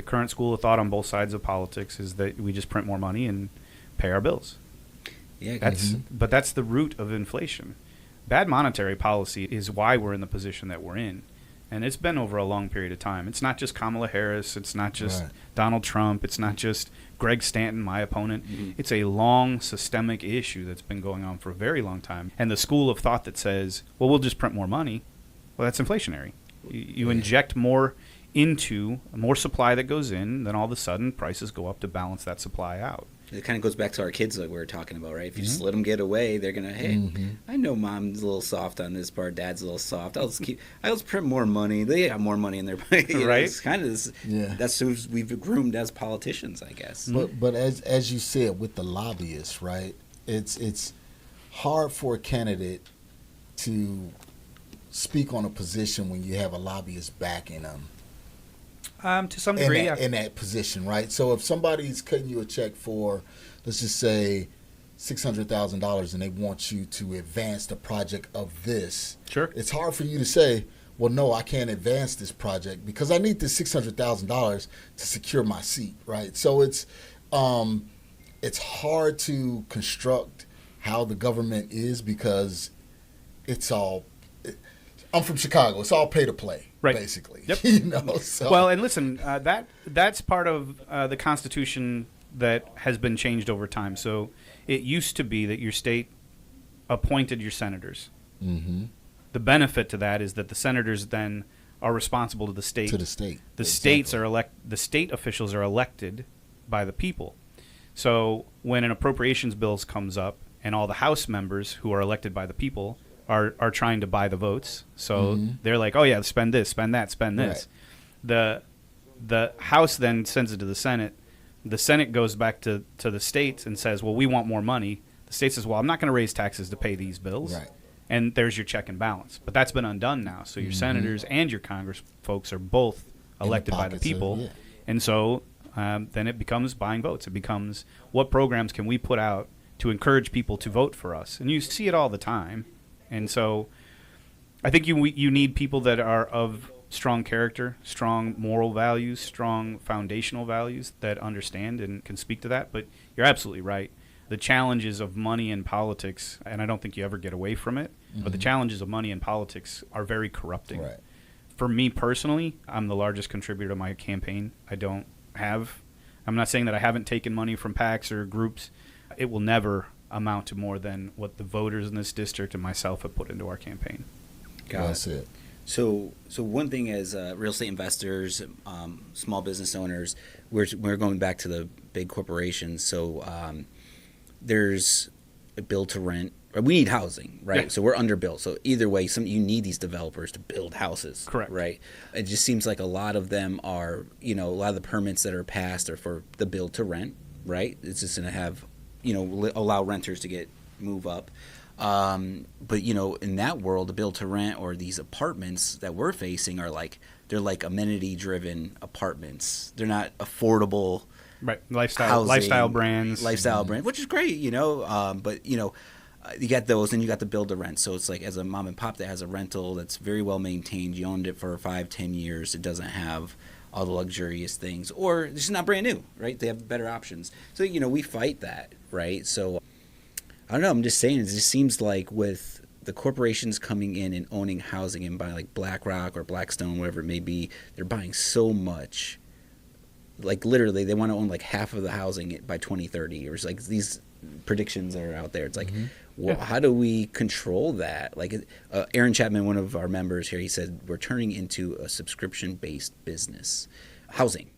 current school of thought on both sides of politics is that we just print more money and pay our bills. Yeah, But that's the root of inflation. Bad monetary policy is why we're in the position that we're in. And it's been over a long period of time. It's not just Kamala Harris. It's not just Donald Trump. It's not just Greg Stanton, my opponent. It's a long systemic issue that's been going on for a very long time. And the school of thought that says, well, we'll just print more money, well, that's inflationary. You inject more into more supply that goes in, then all of a sudden prices go up to balance that supply out. It kind of goes back to our kids like we were talking about, right? If you just let them get away, they're going to, hey, I know mom's a little soft on this part, dad's a little soft. I'll print more money. They have more money in their bank. Right? It's kind of this, that's who we've groomed as politicians, I guess. But as you said, with the lobbyists, right, it's hard for a candidate to speak on a position when you have a lobbyist backing them. To some degree, in that position, right? So if somebody's cutting you a check for, let's just say, $600,000, and they want you to advance the project of this, sure, it's hard for you to say, well, no, I can't advance this project because I need this $600,000 to secure my seat, right? So it's hard to construct how the government is because it's all. I'm from Chicago. It's all pay to play, basically. Yep. You know. So. Well, and listen, that's part of the Constitution that has been changed over time. So it used to be that your state appointed your senators. Mm-hmm. The benefit to that is that the senators then are responsible to the state. To the state. The states are the state officials are elected by the people. So when an appropriations bills comes up and all the House members who are elected by the people are trying to buy the votes. So they're like, oh, yeah, spend this, spend that, spend this. Right. The House then sends it to the Senate. The Senate goes back to the states and says, well, we want more money. The state says, well, I'm not going to raise taxes to pay these bills. Right. And there's your check and balance. But that's been undone now. So your senators and your Congress folks are both elected by the people. And so then it becomes buying votes. It becomes what programs can we put out to encourage people to vote for us. And you see it all the time. And so I think you need people that are of strong character, strong moral values, strong foundational values that understand and can speak to that. But you're absolutely right. The challenges of money in politics, and I don't think you ever get away from it, but the challenges of money in politics are very corrupting. Right. For me personally, I'm the largest contributor to my campaign. I'm not saying that I haven't taken money from PACs or groups. It will never amount to more than what the voters in this district and myself have put into our campaign. That's it. So one thing as real estate investors, small business owners, we're going back to the big corporations. So there's a build to rent. We need housing, right? Yeah. So we're underbuilt. So either way, you need these developers to build houses. Correct. Right? It just seems like a lot of them are, a lot of the permits that are passed are for the build to rent, right? It's just going to have allow renters to move up. But, in that world, the build to rent or these apartments that we're facing they're like amenity-driven apartments. They're not affordable. Right. Lifestyle brands. Lifestyle brand, which is great, but, you got those and you got the build to rent. So it's like as a mom and pop that has a rental that's very well maintained, you owned it for 5-10 years. It doesn't have all the luxurious things, or it's just not brand new, right? They have better options. So, we fight that, right? So, I don't know. I'm just saying, it just seems like with the corporations coming in and owning housing and buying like BlackRock or Blackstone, whatever it may be, they're buying so much. Like literally, they want to own like half of the housing by 2030, or it's like these predictions are out there. It's like, how do we control that? Like Aaron Chapman, one of our members here, he said, we're turning into a subscription-based business. Housing,